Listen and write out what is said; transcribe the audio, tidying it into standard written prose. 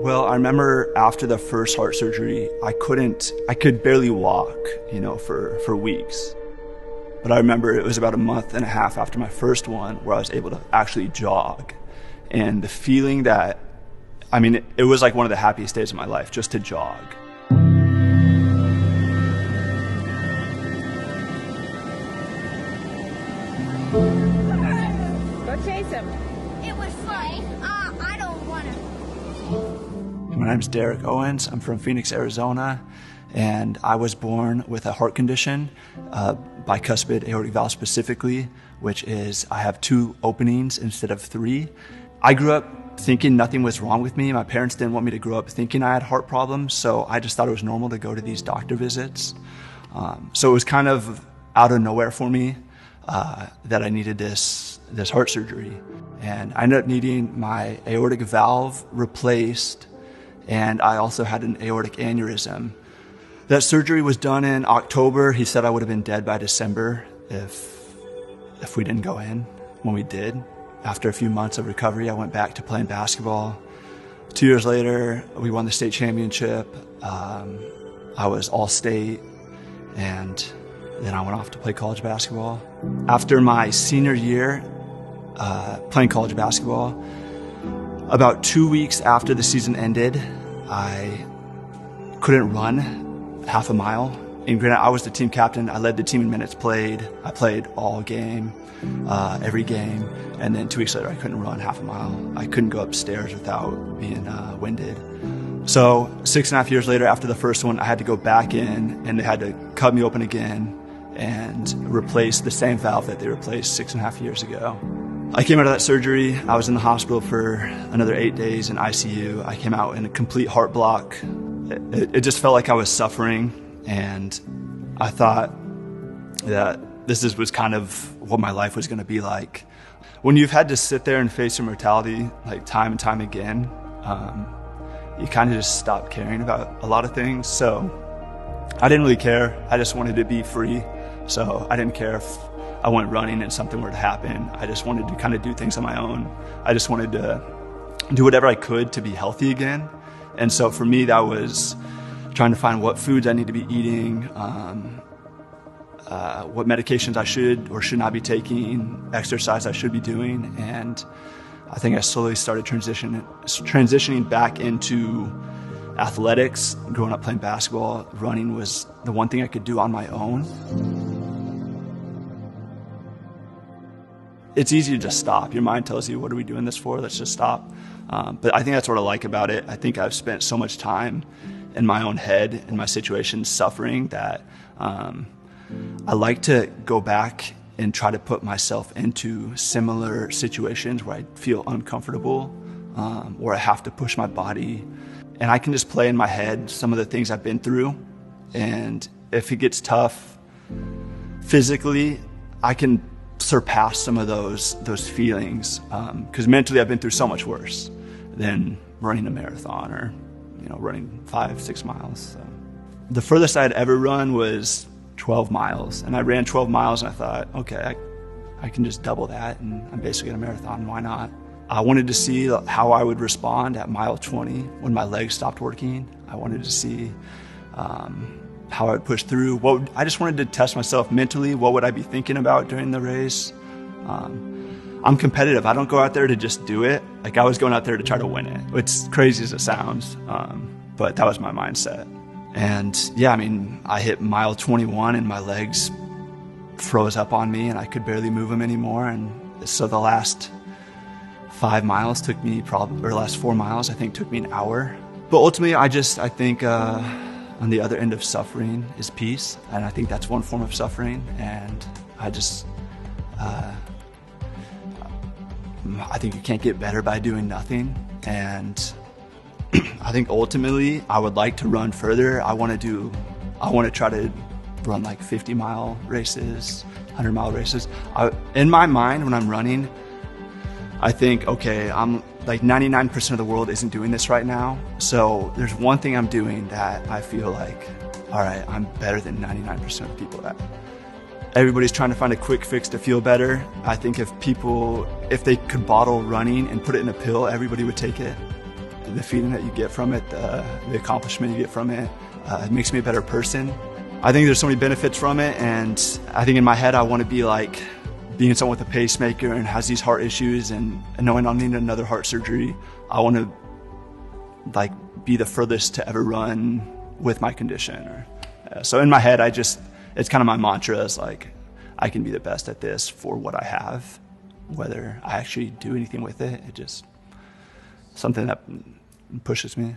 Well, I remember after the first heart surgery, I could barely walk, for weeks. But I remember it was about a month and a half after my first one where I was able to actually jog. And the feeling that, it was like one of the happiest days of my life just to jog. Go chase him. It was fun. I don't want to. My name's Owens. I'm from Phoenix, Arizona, and I was born with a heart condition, bicuspid aortic valve specifically, which is I have 2 openings instead of 3. I grew up thinking nothing was wrong with me. My parents didn't want me to grow up thinking I had heart problems, so I just thought it was normal to go to these doctor visits. So it was kind of out of nowhere for me that I needed this heart surgery. And I ended up needing my aortic valve replaced, and I also had an aortic aneurysm. That surgery was done in October. He said I would have been dead by December if we didn't go in. When we did, after a few months of recovery, I went back to playing basketball. 2 years later, we won the state championship. I was all-state, and then I went off to play college basketball. After my senior year playing college basketball, about 2 weeks after the season ended, I couldn't run half a mile. And granted, I was the team captain. I led the team in minutes played. I played all game, every game. And then 2 weeks later, I couldn't run half a mile. I couldn't go upstairs without being winded. So 6.5 years later, after the first one, I had to go back in, and they had to cut me open again and replace the same valve that they replaced 6.5 years ago. I came out of that surgery. I was in the hospital for another 8 days in ICU. I came out in a complete heart block. It just felt like I was suffering, and I thought that this was kind of what my life was going to be like. When you've had to sit there and face your mortality like time and time again, you kind of just stop caring about a lot of things. So I didn't really care. I just wanted to be free. So I didn't care if I went running and something were to happen. I just wanted to kind of do things on my own. I just wanted to do whatever I could to be healthy again. And so for me, that was trying to find what foods I need to be eating, what medications I should or should not be taking, exercise I should be doing. And I think I slowly started transitioning back into athletics. Growing up playing basketball, running was the one thing I could do on my own. It's easy to just stop. Your mind tells you, what are we doing this for? Let's just stop. But I think that's what I like about it. I think I've spent so much time in my own head, in my situation, suffering, that I like to go back and try to put myself into similar situations where I feel uncomfortable, where I have to push my body. And I can just play in my head some of the things I've been through. And if it gets tough physically, I can surpass some of those feelings, because mentally I've been through so much worse than running a marathon or running 5-6 miles. So the furthest I'd ever run was 12 miles, and I ran 12 miles, and I thought, okay, I can just double that, and I'm basically in a marathon. Why not? I wanted to see how I would respond at mile 20 when my legs stopped working. I wanted to see how I would push through. I just wanted to test myself mentally. What would I be thinking about during the race? I'm competitive. I don't go out there to just do it. Like, I was going out there to try to win it. It's crazy as it sounds, but that was my mindset. And yeah, I hit mile 21 and my legs froze up on me and I could barely move them anymore. And so the last 5 miles took me last 4 miles, I think, took me an hour. But ultimately, I think on the other end of suffering is peace. And I think that's one form of suffering. And I think you can't get better by doing nothing. And I think ultimately I would like to run further. I want to try to run like 50-mile races, 100-mile races. In my mind, when I'm running, I think, okay, I'm like 99% of the world isn't doing this right now. So there's one thing I'm doing that I feel like, all right, I'm better than 99% of the people that. Everybody's trying to find a quick fix to feel better. I think if they could bottle running and put it in a pill, everybody would take it. the feeling that you get from it, the accomplishment you get from it, it makes me a better person. I think there's so many benefits from it, and I think in my head I want to be like being someone with a pacemaker and has these heart issues, and knowing I'll need another heart surgery. I want to like be the furthest to ever run with my condition. So in my head, it's kind of my mantra is like, I can be the best at this for what I have. Whether I actually do anything with it, it just something that pushes me.